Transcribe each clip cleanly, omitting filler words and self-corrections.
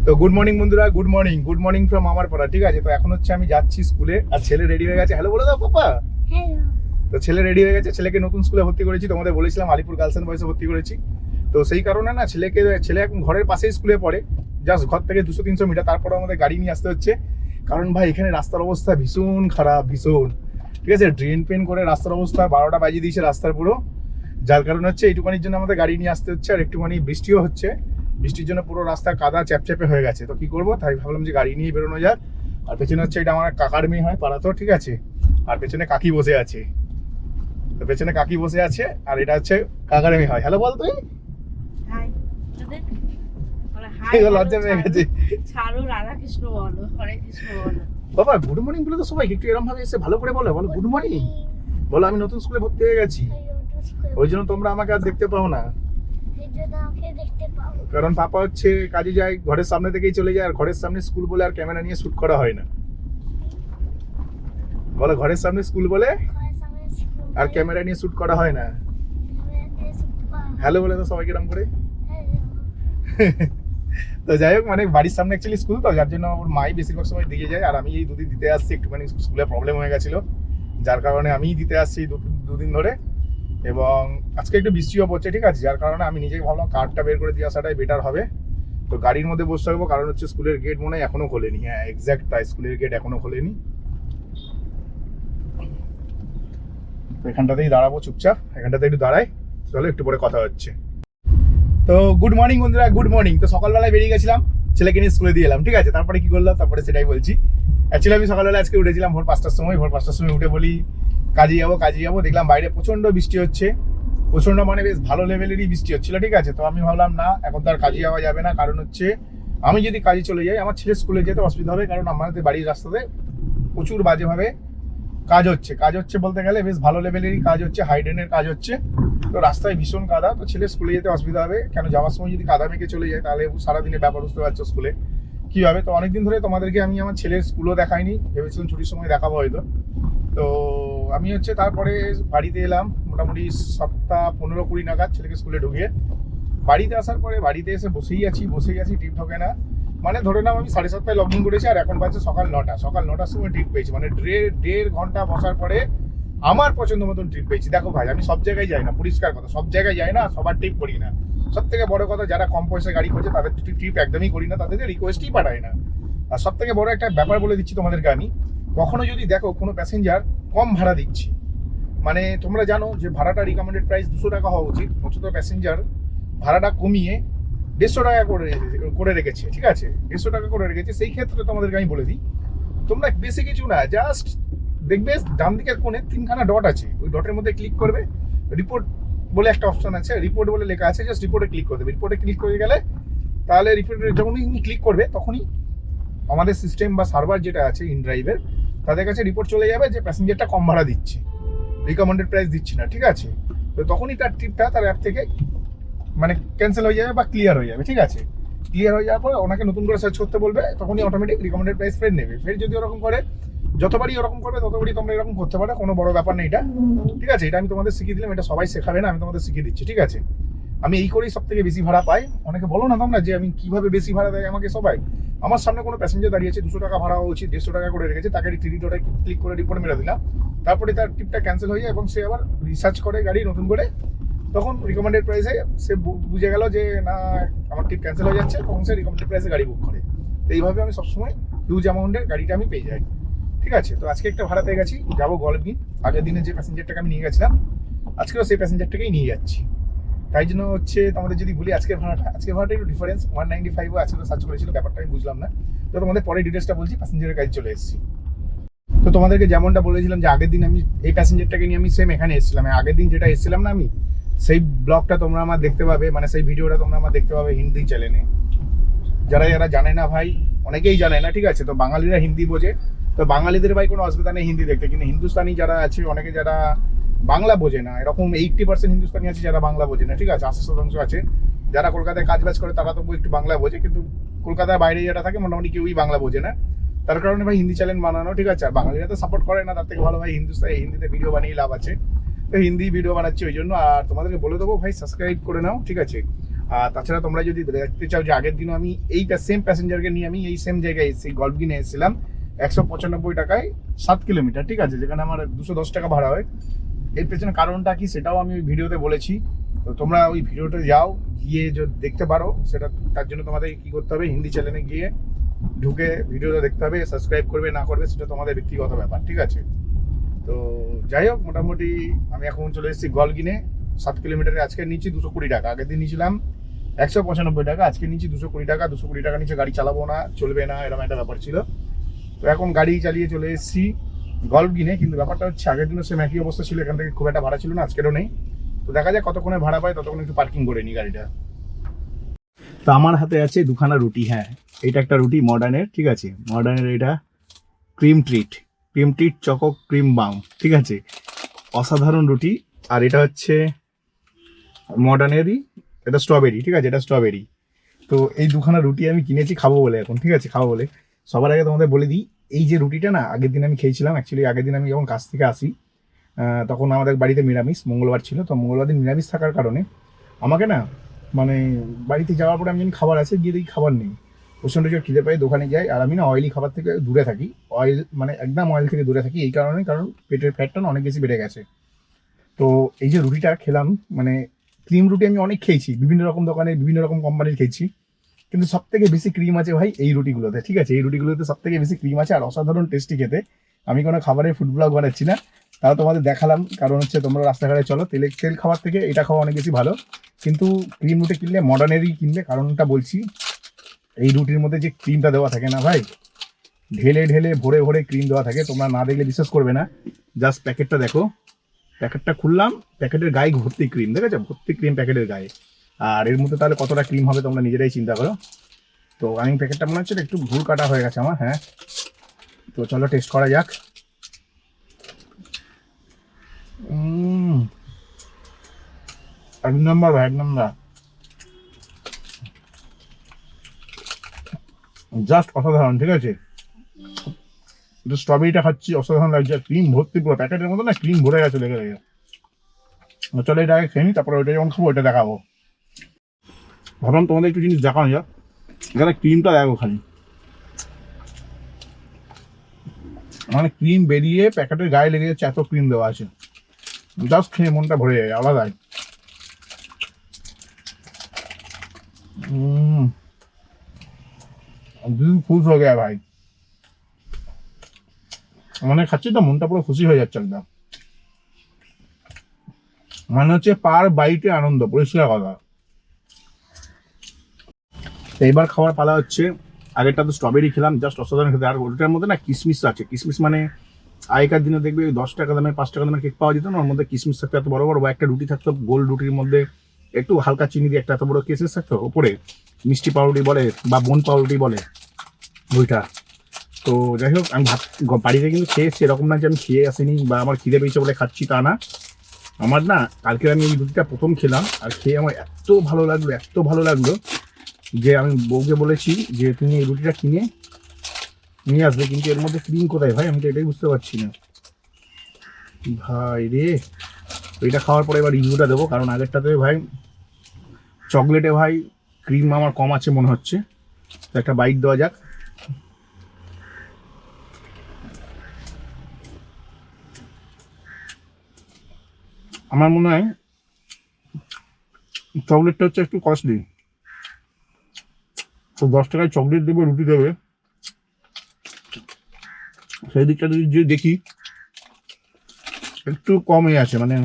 তো good morning বন্ধুরা, good morning from আমার পাড়া। ঠিক আছে, তো এখন হচ্ছে আমি যাচ্ছি স্কুলে, আর ছেলে রেডি হয়ে গেছে। হ্যালো বলে দাও পাপা। হ্যালো। তো ছেলে রেডি হয়ে গেছে, ছেলেকে নতুন স্কুলে ভর্তি করেছি, তোমাদের বলেছিলাম আলিপুর গার্লস এন্ড বয়েজে ভর্তি করেছি। তো সেই কারণে না ছেলে এখন ঘরের পাশেই স্কুলে পড়ে, জাস্ট ঘর থেকে 200-300 মিটার। তারপরে আমাদের গাড়ি নিয়ে আসতে হচ্ছে, কারণ ভাই এখানে রাস্তার অবস্থা ভীষণ খারাপ, ভীষণ। ঠিক আছে, ড্রেন পেন করে রাস্তার অবস্থা 12টা বাজিয়ে দিয়েছে রাস্তার পুরো। যার কারণ হচ্ছে এইটুখানির জন্য আমাদের গাড়ি নিয়ে আসতে হচ্ছে, আর একটুখানি বৃষ্টিও হচ্ছে। বৃষ্টির জন্য পুরো রাস্তা কাদা চ্যাপচ্যাপে হয়ে গেছে। তো কি করবো, তাই ভাবলাম যে গাড়ি নিয়ে বেরোনো যাক। আর পেছনে হচ্ছে এটা আমার কাকার মেয়ে হয় পাড়া, তো ঠিক আছে। আর পেছনে কাকি বসে আছে, তো পেছনে কাকি বসে আছে, আর এটা হচ্ছে কাকার মেয়ে হয়। হ্যালো বল তুই। হাই। লজ্জা পেয়ে গেছে। ছাড়ো, রাধা কৃষ্ণ বলো, হরে কৃষ্ণ বলো। বাবা গুড মর্নিং বলে তো সবাই একটু এরকম ভাবে এসে ভালো করে বলো, বলো গুড মর্নিং। বলো আমি নতুন স্কুলে ভর্তি হয়ে গেছি, ওই জন্য তোমরা আমাকে আর দেখতে পাও না। কারণ পাপা হচ্ছে কাজে যায়, ঘরের সামনে থেকেই চলে যায়, আর ঘরের সামনে স্কুল বলে আর ক্যামেরা নিয়ে শুট করা হয় না। বলো ঘরের সামনে স্কুল বলে আর ক্যামেরা নিয়ে শুট করা হয় না। হ্যালো বলে তো সবাইকে এরকম করে। তো যাই হোক, মানে বাড়ির সামনে অ্যাকচুয়ালি স্কুল, তো যার জন্য ওর মাই বেশিরভাগ সময় দিয়ে যায়, আর আমি এই দুদিন দিতে আসছি। একটুখানি স্কুলে প্রবলেম হয়ে গেছিল, যার কারণে আমিই দিতে আসছি দুদিন ধরে। এবং আজকে একটু বৃষ্টিও পড়ছে, ঠিক আছে, যার কারণে আমি নিজেই ভাবলাম কার্ডটা বের করে দিয়ে আসাটাই বেটার হবে। তো গাড়ির মধ্যে বসে থাকবো, কারণ হচ্ছে স্কুলের গেট মনে হয় এখনো খোলেনি। হ্যাঁ এক্স্যাক্ট তাই, স্কুলের গেট এখনো খোলেনি। তো এখানটাতেই দাঁড়াবো চুপচাপ, এখানটাতে একটু দাঁড়াই। চলো একটু পরে কথা হচ্ছে। তো গুড মর্নিং বন্ধুরা, গুড মর্নিং। তো সকালবেলায় বেরিয়ে গেছিলাম, ছেলেকে নিয়ে স্কুলে দিয়ে এলাম। ঠিক আছে, তারপরে কি করলাম তারপরে সেটাই বলছি। অ্যাকচুয়ালি আমি সকালবেলা আজকে উঠেছিলাম ভোর 5টার সময় উঠে বলি কাজে যাবো। দেখলাম বাইরে প্রচন্ড বৃষ্টি হচ্ছে, প্রচন্ড মানে বেশ ভালো লেভেলেরই বৃষ্টি হচ্ছিল। ঠিক আছে, তো আমি ভাবলাম না এখন তো আর কাজে যাওয়া যাবে না, কারণ হচ্ছে আমি যদি কাজে চলে যাই আমার ছেলে স্কুলে যেতে অসুবিধা হবে, কারণ আমাদের বাড়ির রাস্তাতে প্রচুর বাজেভাবে কাজ হচ্ছে বলতে গেলে বেশ ভালো লেভেলেরই কাজ হচ্ছে, হাইড্রেনের কাজ হচ্ছে। তো রাস্তায় ভীষণ কাদা, তো ছেলে স্কুলে যেতে অসুবিধা হবে। কেন যাওয়ার সময় যদি কাদা মেখে চলে যায় তাহলে সারাদিনের ব্যাপার বুঝতে পারছো স্কুলে কী হবে। তো অনেকদিন ধরে তোমাদেরকে আমি আমার ছেলের স্কুলও দেখাইনি, ভেবেছিলাম ছুটির সময় দেখাবো হয়তো। তো আমি হচ্ছে তারপরে বাড়িতে এলাম মোটামুটি 7টা 15-20 নাগাদ, ছেলেকে স্কুলে ঢুকিয়ে বাড়িতে আসার পরে বাড়িতে এসে বসেই আছি, টিপ ঢোকে না। মানে ধরে নাও আমি 7:30টায় লগ ইন করেছি, আর এখন বাজছে সকাল 9টার সময় ট্রিপ পেয়েছি। মানে 1.5 ঘন্টা বসার পরে আমার পছন্দ মতন ট্রিপ পেয়েছি। দেখো ভাই আমি সব জায়গায় যাই না, পরিষ্কার কথা, সব জায়গায় যাই না, সবার ট্রিপ করি না। সব থেকে বড় কথা, যারা কম পয়সা গাড়ি করছে তাদের ট্রিপ একদমই করি না, তাদেরকে রিকোয়েস্টই পাঠাই না। আর সব থেকে বড় একটা ব্যাপার বলে দিচ্ছি তোমাদেরকে আমি, কখনো যদি দেখো কোনো প্যাসেঞ্জার কম ভাড়া দিচ্ছি, মানে তোমরা জানো যে ভাড়াটা রিকমেন্ডেড প্রাইস 200 টাকা হওয়া উচিত, অথচ প্যাসেঞ্জার ভাড়াটা কমিয়ে 150 টাকা করে রেখেছে। ঠিক আছে, 150 টাকা করে রেখেছে। সেই ক্ষেত্রে তোমাদেরকে আমি বলে দিই, তোমরা বেশি কিছু না, জাস্ট দেখবে ডান দিকের কোণে 3খানা ডট আছে, ওই ডটের মধ্যে ক্লিক করবে, রিপোর্ট বলে একটা অপশন আছে, রিপোর্ট বলে লেখা আছে, জাস্ট রিপোর্টে ক্লিক করে দেবে। রিপোর্টে ক্লিক করে গেলে তাহলে রিপোর্টে যখনই ক্লিক করবে তখনই আমাদের সিস্টেম বা সার্ভার যেটা আছে ইনড্রাইভের, তাদের কাছে রিপোর্ট চলে যাবে যে প্যাসেঞ্জারটা কম ভাড়া দিচ্ছে, রিকমেন্ডেড প্রাইস দিচ্ছি না। ঠিক আছে, তো তখনই তার ট্রিপটা তার অ্যাপ থেকে মানে ক্যান্সেল হয়ে যাবে বা ক্লিয়ার হয়ে যাবে। ঠিক আছে, ক্লিয়ার হয়ে যাওয়ার পর ওনাকে নতুন করে সার্চ করতে বলবে, তখনই অটোমেটিক রিকমেন্ডেড প্রাইস ফের নেবে। ফের যদি ওরকম করে, যতবারই ওরকম করবে ততবারই তোমরা এরকম করতে পারো, কোনো বড় ব্যাপার নেই এটা। ঠিক আছে, এটা আমি তোমাদের শিখিয়ে দিলাম, এটা সবাই শেখাবে না, আমি তোমাদের শিখিয়ে দিচ্ছি। ঠিক আছে, আমি এই করেই সব থেকে বেশি ভাড়া পাই। অনেকে বলো না তোমরা যে আমি কিভাবে বেশি ভাড়া দেয় আমাকে সবাই। আমার সামনে কোনো প্যাসেঞ্জার দাঁড়িয়েছে, 200 টাকা ভাড়া হওয়া উচিত, 150 টাকা করে রেখেছে, তাকে টিকিটে ক্লিক করে রিপোর্ট মেরে দিলাম, তারপরে তার ট্রিপটা ক্যান্সেল হয়ে যায় এবং সে আবার রিসার্চ করে গাড়ি নতুন করে, তখন রিকমেন্ডেড প্রাইসে সে বুঝে গেল যে না আমার ট্রিপ ক্যান্সেল হয়ে যাচ্ছে, তখন সে রিকমেন্ডেড প্রাইসে গাড়ি বুক করে। তো এইভাবে আমি সবসময় হিউজ অ্যামাউন্টের গাড়িটা আমি পেয়ে যাই। ঠিক আছে, তো আজকে একটা ভাড়া পেয়ে গেছি, যাবো গল্পি। আগের দিনে যে প্যাসেঞ্জারটাকে আমি নিয়ে গেছিলাম আজকেও সেই প্যাসেঞ্জারটাকেই নিয়ে যাচ্ছি। তাই জন্য হচ্ছে তোমাদের যদি বলি আজকের ভাড়াটা একটু ডিফারেন্স, 195 আজকে সার্চ করেছিল, ব্যাপারটা আমি বুঝলাম না। তো তোমাদের পরে ডিটেলসটা বলছি, প্যাসেঞ্জারের কাছে চলে এসেছি। তো তোমাদেরকে যেমনটা বলেছিলাম যে আগের দিন আমি এই প্যাসেঞ্জারটাকে নিয়ে আমি সেম এখানে এসেছিলাম, আগের দিন যেটা এসেছিলাম না আমি, সেই ব্লগটা তোমরা আমার দেখতে পাবে, মানে সেই ভিডিওটা তোমরা আমার দেখতে পাবে হিন্দি চ্যানেলে। যারা জানে না ভাই, অনেকেই জানে না। ঠিক আছে, তো বাঙালিরা হিন্দি বোঝে, তো বাঙালিদের ভাই কোনো অসুবিধা নেই হিন্দি দেখতে, কিন্তু হিন্দুস্তানি যারা আছে অনেকে যারা বাংলা বোঝে না, এরকম 80% হিন্দুস্তানি আছে যারা বাংলা বোঝে না। ঠিক আছে, 80% আছে যারা কলকাতায় কাজ বাজ করে, তারা তবু একটু বাংলা বোঝে, কিন্তু কলকাতার বাইরে যারা থাকে মোটামুটি কেউই বাংলা বোঝে না। তার কারণে ভাই হিন্দি চ্যানেল বানানো। ঠিক আছে, আর বাঙালিরা তো সাপোর্ট করে না, তার থেকে ভালো ভাই হিন্দিতে ভিডিও বানিয়ে লাভ আছে। তো হিন্দি ভিডিও বানাচ্ছি ওই জন্য। আর তোমাদেরকে বলে দেবো ভাই সাবস্ক্রাইব করে নাও। ঠিক আছে, আর তাছাড়া তোমরা যদি দেখতে চাও যে আগের দিনও আমি এইটা সেম প্যাসেঞ্জারকে নিয়ে আমি এই সেম জায়গায় এসেছি, গল্ফ কিনে এসেছিলাম 195 টাকায় 7 কিলোমিটার, ঠিক আছে, যেখানে আমার 210 টাকা ভাড়া হয়। এর পেছনে কারণটা কি সেটাও আমি ওই ভিডিওতে বলেছি। তো তোমরা ওই ভিডিওতে যাও, গিয়ে যদি দেখতে পারো সেটা, তার জন্য তোমাদের কি করতে হবে, হিন্দি চ্যানেলে গিয়ে ঢুকে ভিডিওটা দেখতে হবে। সাবস্ক্রাইব করবে না করবে সেটা তোমাদের ব্যক্তিগত ব্যাপার, ঠিক আছে। তো যাই হোক, মোটামুটি আমি এখন চলে এসেছি গলগিনে। 7 কিলোমিটারে আজকে নিচ্ছি 220 টাকা, আগের দিন নিয়েছিলাম 195 টাকা, আজকে নিচ্ছি 220 টাকা। 220 টাকা নিচে গাড়ি চালাবো না, চলবে না, এরকম একটা ব্যাপার ছিল। তো এখন গাড়ি চালিয়ে চলে এসেছি গলগিনে। কিন্তু ব্যাপারটা হচ্ছে আগের দিনও সেম একই অবস্থা ছিল, এখান থেকে খুব একটা ভাড়া ছিল না, আজকেরও নেই। তো দেখা যাক কতক্ষণে ভাড়া পাই, ততক্ষণ একটু পার্কিং করে নিই গাড়িটা। তো আমার হাতে আছে দুখানা রুটি। হ্যাঁ, এইটা একটা রুটি মডার্নের, ঠিক আছে, মডার্নের এটা ক্রিম ট্রিট চকো ক্রিম বাম, ঠিক আছে, অসাধারণ রুটি। আর এটা হচ্ছে মডার্নেরই, এটা স্ট্রবেরি, ঠিক আছে, এটা স্ট্রবেরি। তো এই দুখানা রুটি আমি কিনেছি খাবো বলে এখন, ঠিক আছে, খাবো বলে। সবার আগে তোমাদের বলে দিই, এই যে রুটিটা না আগের দিন আমি খেয়েছিলাম। অ্যাকচুয়ালি আগের দিন আমি যখন কাজ থেকে আসি তখন আমাদের বাড়িতে নিরামিষ, মঙ্গলবার ছিল। তো মঙ্গলবার দিন নিরামিষ থাকার কারণে আমাকে না, মানে বাড়িতে যাওয়ার পরে আমি যখন খাবার আছে গিয়ে দেখি খাবার নেই, প্রচণ্ড জোর খিদে পাই, দোকানে যাই। আর আমি না অয়েলি খাবার থেকে দূরে থাকি, অয়েল মানে একদম অয়েল থেকে দূরে থাকি এই কারণে, কারণ পেটের ফ্যাটটা না অনেক বেশি বেড়ে গেছে। তো এই যে রুটিটা খেলাম, মানে ক্রিম রুটি আমি অনেক খেয়েছি, বিভিন্ন রকম দোকানে বিভিন্ন রকম কোম্পানির খেয়েছি, কিন্তু সব থেকে বেশি ক্রিম আছে ভাই এই রুটিগুলোতে, ঠিক আছে, এই রুটিগুলোতে সব থেকে বেশি ক্রিম আছে আর অসাধারণ টেস্টি খেতে। আমি কোনো খাবারের ফুড ব্লগ বানাচ্ছি না, তাও তোমাদের দেখালাম, কারণ হচ্ছে তোমরা রাস্তাঘাটে চলো, তেল খাবার থেকে এটা খাওয়া অনেক বেশি ভালো। কিন্তু ক্রিম রুটি কিনলে মডার্নেরই কিনবে, কারণটা বলছি, এই রুটির মধ্যে যে ক্রিমটা দেওয়া থাকে না ভাই, ঢেলে ঢেলে ভরে ভরে ক্রিম দেওয়া থাকে, তোমরা না দেখলে বিশ্বাস করবে না। জাস্ট প্যাকেটটা দেখো, প্যাকেটটা খুললাম, প্যাকেটের গায়ে ভর্তি ক্রিম, দেখেছো, ভর্তি ক্রিম প্যাকেটের গায়ে। আর এর মধ্যে তাহলে কতটা ক্রিম হবে তোমরা নিজেরাই চিন্তা করো। তো আমি প্যাকেটটা মনে হচ্ছে একটু ভুল কাটা হয়ে গেছে আমার। হ্যাঁ, তো চলো টেস্ট করা যাক। এক নম্বর ভাই, এক নম্বর, জাস্ট অসাধারণ, ঠিক আছে। স্ট্রবেরিটা খাচ্ছি, অসাধারণ লাগছে, ক্রিম ভর্তি পুরো প্যাকেটের মতো না, ক্রিম ভরে গেছে লেগে লেগে। চলো এটা আগে খেয়ে নিই, তারপরে ওইটা যখন খাবো ওইটা দেখাবো। ভাবলাম তোমাদের একটু জিনিস দেখানো যাক, এখানে ক্রিমটা দেখো খালি, মানে ক্রিম বেরিয়ে প্যাকেটের গায়ে লেগে যাচ্ছে, এত ক্রিম দেওয়া আছে। জাস্ট খেয়ে মনটা ভরে যায়, আলাদাই। খুশ হয়ে গেছে ভাই, মানে খাচ্ছি তো মনটা পুরো খুশি হয়ে যাচ্ছে একদম, মানে হচ্ছে পার বাইটে আনন্দ, পরিষ্কার কথা। এইবার খাওয়ার পালা হচ্ছে, আগেরটা তো স্ট্রবেরি খেলাম, জাস্ট অসাধারণ খেতে। আর ওটার মধ্যে না কিশমিশ আছে, কিশমিশ মানে আগেকার দিনে দেখবে 10 টাকা দামে 5 টাকা দামের কেক পাওয়া যেত না, ওর মধ্যে কিশমিশ থাকতো এত বড় বড়, বা একটা রুটি থাকতো গোল রুটির মধ্যে একটু হালকা চিনি দিয়ে একটা এত বড় কিশমিশ থাকতো, ওপরে মিষ্টি পাউরুটি বলে বা বোন পাউরুটি বলে ওইটা। তো যাই হোক, আমি ভাত বাড়িতে কিন্তু খেয়েছি, এরকম না যে আমি খেয়ে আসিনি বা আমার খিদে পেয়েছে বলে খাচ্ছি, তা না। আমার না কালকে আমি এই রুটিটা প্রথম খেলাম, আর খেয়ে আমার এত ভালো লাগলো, এত ভালো লাগলো যে আমি বউকে বলেছি যে তুমি এই রুটিটা কিনে নিয়ে আসবে, কিন্তু এর মধ্যে ক্রিম কোথায় ভাই, আমি তো এটাই বুঝতে পারছি না ভাই রে। এটা খাওয়ার পরে এবার রিভিউটা দেবো, কারণ আগেরটাতে ভাই চকলেটে ভাই ক্রিম আমার কম আছে মনে হচ্ছে। তো একটা বাইট দেওয়া যাক। আমার মনে হয় চকলেটটা হচ্ছে একটু কস্টলি, তো 10 টাকায় চকলেট দেবে, রুটি দেবে, সেই দিকটা যদি দেখি একটু কমই আছে। মানে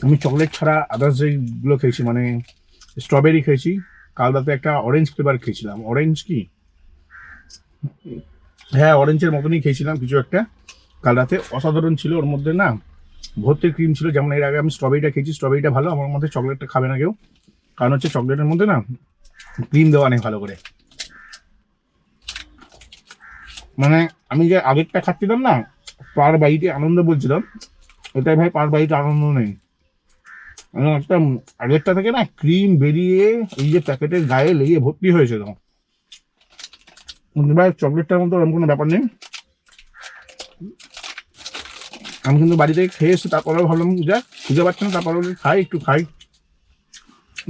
আমি চকলেট ছাড়া আদার্স যেগুলো খেয়েছি, মানে স্ট্রবেরি খেয়েছি, কাল রাতে একটা অরেঞ্জ ফ্লেভার খেয়েছিলাম, অরেঞ্জ কি, হ্যাঁ অরেঞ্জের মতনই খেয়েছিলাম কিছু একটা কাল রাতে, অসাধারণ ছিল। ওর মধ্যে না ভর্তি ক্রিম ছিল, যেমন এর আগে আমি স্ট্রবেরিটা খেয়েছি, স্ট্রবেরিটা ভালো, আমার মধ্যে চকলেটটা খাবে না কেউ, কারণ হচ্ছে চকলেটের মধ্যে না ক্রিম দেওয়া নেই ভালো করে। মানে আমি যে আগেরটা খাচ্ছিলাম না পার বাইটে আনন্দ বলছিলাম, এটাই ভাই পার বাইটে আনন্দ নেই। একটা আগেরটা থেকে না ক্রিম বেরিয়ে এই যে প্যাকেটের গায়ে লেগে ভর্তি হয়েছিল, ভাই চকলেটটার মতো ওরকম কোনো ব্যাপার নেই। আমি কিন্তু বাড়িতে খেয়ে এসে তারপরেও ভাবলাম যা খুঁজে পাচ্ছি না, তারপরে খাই একটু খাই,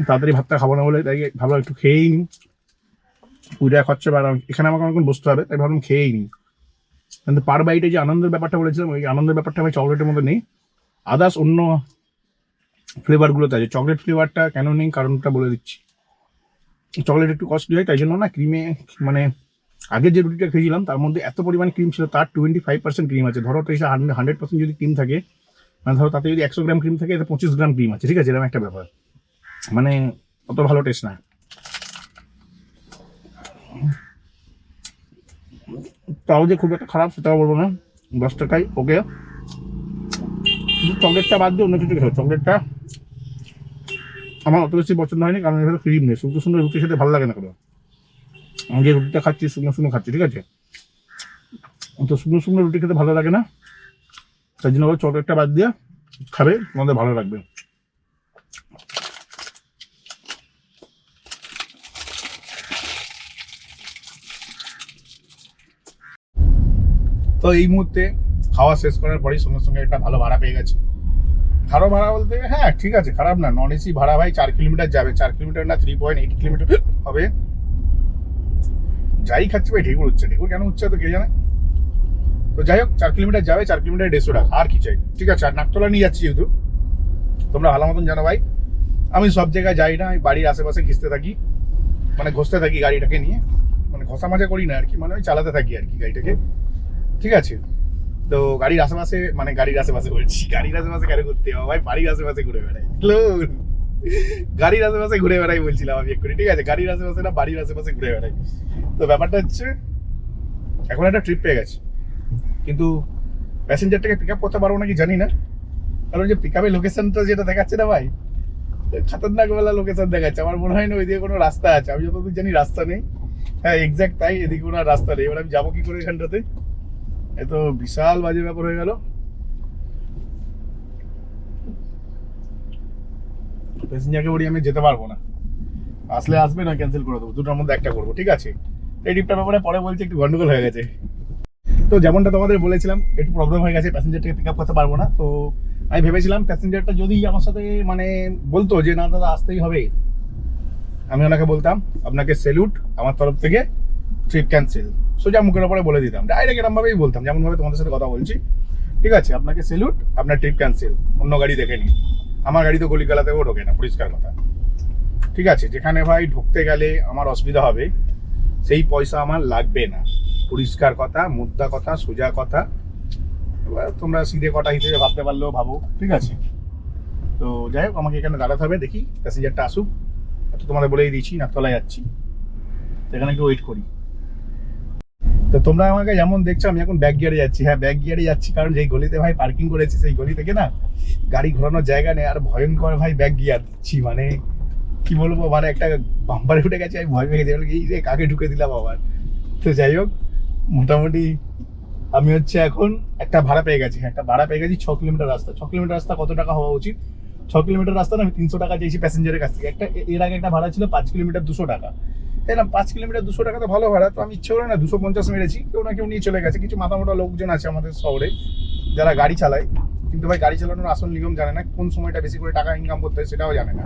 তাড়াতাড়ি ভাতটা খাবো না বলে তাই ভাবলাম একটু খেয়েই নিই। পূজা খরচা আর এখানে আমাকে অনেকক্ষণ বসতে হবে, তাই ভাবলাম খেয়েই নিই। কিন্তু পার বাইটে যে আনন্দের ব্যাপারটা বলেছিলাম, ওই আনন্দের ব্যাপারটা ভাই চকলেটের মধ্যে নেই। আদার্স অন্য ফ্লেভারগুলোতে আছে, চকলেট ফ্লেভারটা কেন নেই কারণটা বলে দিচ্ছি। চকলেট একটু কস্টলি হয়, তাই জন্য না ক্রিমে মানে আগের যে রুটিটা খেয়েছিলাম তার মধ্যে এত পরিমাণ ক্রিম ছিল, তার 25% ক্রিম আছে। ধরো তো এসে 100% যদি ক্রিম থাকে, মানে ধরো তাতে যদি 100 গ্রাম ক্রিম থাকে, এতে 25 গ্রাম ক্রিম আছে, ঠিক আছে, এরকম একটা ব্যাপার। মানে অত ভালো টেস্ট না। তাও যে খুব একটা খারাপ সেটাও বলবো না, 10 টাকায় ওকে। চকলেটটা বাদ দিয়ে অন্য কিছু খেলো। চকলেটটা আমার অত বেশি পছন্দ হয়নি, কারণ এখানে ক্রিম নেই। শুকনো শুকনো রুটি খেতে ভালো লাগে না কোনো। আমি যে রুটিটা খাচ্ছি শুকনো শুকনো খাচ্ছি, ঠিক আছে, তো শুকনো শুকনো রুটি খেতে ভালো লাগে না, তাই জন্য চকলেটটা বাদ দিয়ে খাবে, তোমাদের ভালো লাগবে। তো এই মুহূর্তে খাওয়া শেষ করার পরেই সঙ্গে সঙ্গে একটা ভালো ভাড়া পেয়ে গেছে। ভালো ভাড়া বলতে হ্যাঁ ঠিক আছে, খারাপ না, নন এসি ভাড়া ভাই। 4 কিলোমিটার যাবে, 4 কিলোমিটার না 3.8 কিলোমিটার হবে। যাই খাচ্ছি ভাই ঢেকুর উঠছে, ঢেকুর কেন উঠছে তো কে জানে। তো যাই হোক, 4 কিলোমিটার যাবে, 4 কিলোমিটার 150 টাকা, আর কি চাই, ঠিক আছে। আর নাকতলা নিয়ে যাচ্ছি যেহেতু, তোমরা ভালো মতন জানো ভাই, আমি সব জায়গায় যাই না, বাড়ির আশেপাশে ঘিসতে থাকি, মানে ঘষতে থাকি গাড়িটাকে নিয়ে, মানে ঘষা মাজা করি না আর কি, মানে ওই চালাতে থাকি আর কি গাড়িটাকে, ঠিক আছে। তো গাড়ির আশেপাশে, মানে গাড়ির আশেপাশে বলছি, গাড়ির আশেপাশে কেন ঘুরতে হবে ভাই, বাড়ির আশেপাশে ঘুরে বেড়াই। গাড়ির আশেপাশে ঘুরে বেড়াই বলছিলাম আমি এক্ষুনি, ঠিক আছে, গাড়ির আশেপাশে না, বাড়ির আশেপাশে ঘুরে বেড়াই। তো ব্যাপারটা হচ্ছে এখন একটা ট্রিপ পেয়ে গেছে, কিন্তু প্যাসেঞ্জারটাকে পিক আপ করতে পারবো নাকি জানি না, কারণ যে পিক আপের লোকেশনটা যেটা দেখাচ্ছে না ভাই, খতরনাক বেলা লোকেশন দেখাচ্ছে। আমার মনে হয় না ওইদিকে কোনো রাস্তা আছে, আমি যতদূর জানি রাস্তা নেই। হ্যাঁ এক্স্যাক্ট তাই, এদিকে কোনো রাস্তা নেই। এবার আমি যাবো কি করে এখানটাতে, এ তো বিশাল বাজে ব্যাপার হয়ে গেল। প্যাসেঞ্জারকে বলি আমি যেতে পারবো না, আসলে আসবে না ক্যান্সেল করে দেবো, দুটোর মধ্যে একটা করবো, ঠিক আছে। এই ট্রিপটার ব্যাপারে পরে বলছি, একটু গন্ডগোল হয়ে গেছে। তো যেমনটা তোমাদের বলেছিলাম, একটু প্রবলেম হয়ে গেছে, প্যাসেঞ্জারটাকে পিক আপ করতে পারবো না। তো আমি ভেবেছিলাম প্যাসেঞ্জারটা যদি আমার সাথে মানে বলতো যে না দাদা আসতেই হবে, আমি ওনাকে বলতাম আপনাকে স্যালুট, আমার তরফ থেকে ট্রিপ ক্যান্সেল, সোজা মুখের ওপরে বলে দিতাম, ডাইরেক্ট এরকমভাবেই বলতাম, যেমনভাবে তোমাদের সাথে কথা বলছি, ঠিক আছে, আপনাকে স্যালুট, আপনার ট্রিপ ক্যান্সেল, অন্য গাড়ি দেখে নিন। আমার গাড়ি তো গলিগালাতেও ঢোকে না, পরিষ্কার কথা, ঠিক আছে। যেখানে ভাই ঢুকতে গেলে আমার অসুবিধা হবে, সেই পয়সা আমার লাগবে না, পরিষ্কার কথা, মুদ্রা কথা, সোজা কথা। এবার তোমরা সিধে কটা হিসেবে ভাবতে পারলেও ভাবো, ঠিক আছে। তো যাই হোক, আমাকে এখানে দাঁড়াতে হবে, দেখি প্যাসেঞ্জারটা আসুক। তো তোমাদের বলেই দিয়েছি নাকতলায় যাচ্ছি, সেখানে একটু ওয়েট করি। তো তোমরা আমাকে যেমন দেখছো আমি এখন ব্যাক গিয়ারে যাচ্ছি। হ্যাঁ ব্যাক গিয়ারে যাচ্ছি, কারণ যেই গলিতে ভাই পার্কিং করেছি সেই গলি থেকে না গাড়ি ঘোরানোর জায়গা নেই, আর ভয়ঙ্কর ভাই ব্যাক গিয়ার দিচ্ছি, মানে কি বলবো, মানে একটা বাম্পারে উঠে গেছে, আমি ভয় পেয়ে গেছি, এই রে কাকে ঢুকে দিলাম আবার। তো যাই হোক, মোটামুটি আমি হচ্ছে এখন একটা ভাড়া পেয়ে গেছি, একটা ভাড়া পেয়ে গেছি 6 কিলোমিটার রাস্তা। 6 কিলোমিটার রাস্তা কত টাকা হওয়া উচিত? 6 কিলোমিটার রাস্তা না, আমি 300 টাকা চেয়েছি প্যাসেঞ্জারের কাছ থেকে। একটা এর আগে একটা ভাড়া ছিল 5 কিলোমিটার 200 টাকা, তাই না, 5 কিলোমিটার 200 টাকা তো ভালো ভাড়া। তো আমি ইচ্ছে করে না 250 মেরেছি, কেউ না কেউ নিয়ে চলে গেছে। কিছু মাথা মোটা লোকজন আছে আমাদের শহরে যারা গাড়ি চালায়, কিন্তু ভাই গাড়ি চালানোর আসল নিয়ম জানে না, কোন সময়টা বেশি করে টাকা ইনকাম করতে হয় সেটাও জানে না,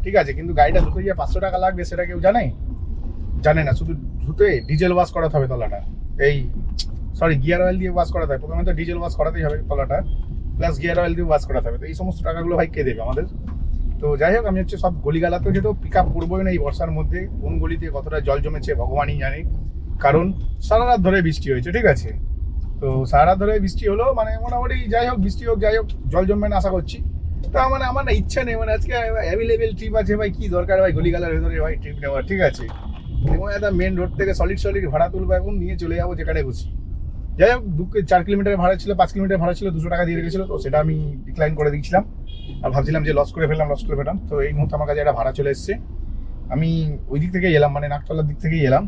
ঠিক আছে। কিন্তু গাড়িটা ধুতে গিয়ে 500 টাকা লাগবে সেটা কেউ জানে না। শুধু ধুতে ডিজেল ওয়াশ করাতে হবে তলাটা, এই সরি গিয়ার অয়েল দিয়ে ওয়াশ করাতে হবে। প্রথমে তো ডিজেল ওয়াশ করাতেই হবে তলাটা, প্লাস গিয়ার অয়েল দিয়ে ওয়াশ করাতে হবে। তো এই সমস্ত টাকাগুলো ভাই কে দেবে আমাদের? তো যাই হোক, আমি হচ্ছে সব গলিগালাতেও যেহেতু পিক আপ করবোই না এই বর্ষার মধ্যে, কোন গলিতে কতটা জল জমেছে ভগবানই জানে, কারণ সারা রাত ধরে বৃষ্টি হয়েছে, ঠিক আছে। তো সারা রাত ধরে বৃষ্টি হলো, মানে মোটামুটি যাই হোক, বৃষ্টি হোক যাই হোক, জল জমবে না আশা করছি। তা মানে আমার না ইচ্ছা নেই, মানে আজকে অ্যাভেলেবেল ট্রিপ আছে ভাই, কি দরকার ভাই গলিগালার ভেতরে ভাই ট্রিপ নেওয়ার, ঠিক আছে। এবং একটা মেন রোড থেকে সলিড ভাড়া তুলবো, এখন নিয়ে চলে যাবো যেখানে খুশি। যাই হোক, 4 কিলোমিটার ভাড়া ছিল, 5 কিলোমিটার ভাড়া ছিল, 200 টাকা দিয়ে রেখেছিল, তো সেটা আমি ডিক্লাইন করে দিয়েছিলাম। আর ভাবছিলাম যে লস করে ফেললাম। তো এই মুহূর্তে আমার কাছে একটা ভাড়া চলে এসছে। আমি ওই দিক থেকেই এলাম, মানে নাকতলার দিক থেকেই এলাম,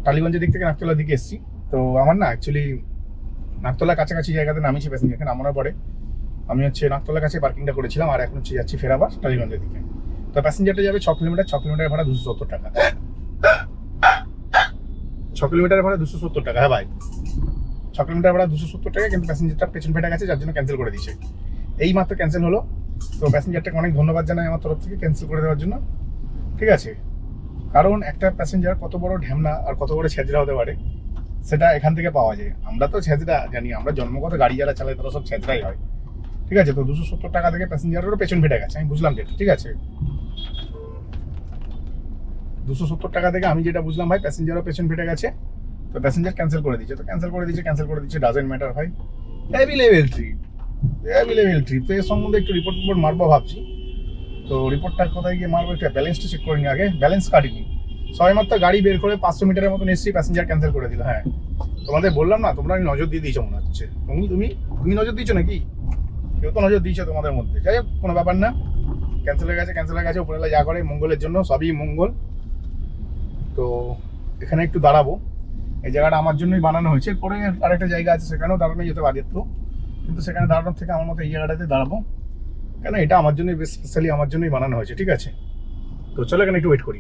টালিগঞ্জের দিক থেকে নাকতলার দিকে এসেছি। তো আমার না অ্যাকচুয়ালি নাকতলার কাছাকাছি জায়গাতে নামিয়েছি প্যাসেঞ্জারকে নামানোর পরে। আমি হচ্ছে নাকতলার কাছে পার্কিংটা করেছিলাম, আর এখন হচ্ছে যাচ্ছি ফেরাবার টালিগঞ্জের দিকে। তো প্যাসেঞ্জারটা যাবে 6 কিলোমিটার ভাড়া 270 টাকা। 6 কিলোমিটার ভাড়া 270 টাকা, হ্যাঁ ভাই 6 কিলোমিটার ভাড়া 270 টাকা, কিন্তু প্যাসেঞ্জারটা পেছন ফেটে গেছে, যার জন্য ক্যান্সেল করে দিয়েছে। এই মাত্র ক্যান্সেল হলো। তো প্যাসেঞ্জারটাকে অনেক ধন্যবাদ জানাই আমার তরফ থেকে ক্যান্সেল করে দেওয়ার জন্য, ঠিক আছে। কারণ একটা প্যাসেঞ্জার কত বড় ঢ্যামনা আর কত বড় ছেঁচড়া হতে পারে সেটা এখান থেকে পাওয়া যায়। আমরা তো ছেঁচড়া জানি, আমরা জন্মগত গাড়ি যারা চালায় তারা সব ছেঁচড়াই হয়, ঠিক আছে। তো 270 টাকা থেকে প্যাসেঞ্জারেরও পেছন ফেটে গেছে, আমি বুঝলাম যেটা, ঠিক আছে। 270 টাকা থেকে আমি যেটা বুঝলাম ভাই, প্যাসেঞ্জারও পেছন ফেটে গেছে। তো প্যাসেঞ্জার ক্যান্সেল করে দিচ্ছে, তো ক্যান্সেল করে দিচ্ছে, ডাজেন্ট ম্যাটার ভাই। Heavy level trip. তো এর সম্বন্ধে একটু রিপোর্ট মারবো ভাবছি। তো রিপোর্টটা কোথায় গিয়ে মারবো, একটু ব্যালেন্সটা চেক করে নি আগে, ব্যালেন্স কাটিনি। সবেমাত্র গাড়ি বের করে 500 মিটারের মতন এসেছি, প্যাসেঞ্জার ক্যান্সেল করে দিল। হ্যাঁ, তোমাদের বললাম না, তোমরা নজর দিয়ে দিয়েছো মনে হচ্ছে। তুমি নজর দিয়েছো নাকি? কেউ তো নজর দিয়েছো তোমাদের মধ্যে। যাই হোক, কোনো ব্যাপার না, ক্যান্সেল হয়ে গেছে। উপরবেলা যা করে মঙ্গলের জন্য, সবই মঙ্গল। তো এখানে একটু দাঁড়াবো, এই জায়গাটা আমার জন্যই বানানো হয়েছে। পরে আরেকটা জায়গা আছে, সেখানেও দাঁড়ানো যেতে পারে তো, কিন্তু সেখানে দাঁড়ানোর থেকে আমার মতো এই জায়গাটাতে দাঁড়াবো, কেন এটা আমার জন্যই, স্পেশালি আমার জন্যই বানানো হয়েছে, ঠিক আছে। তো চলো এখানে একটু ওয়েট করি।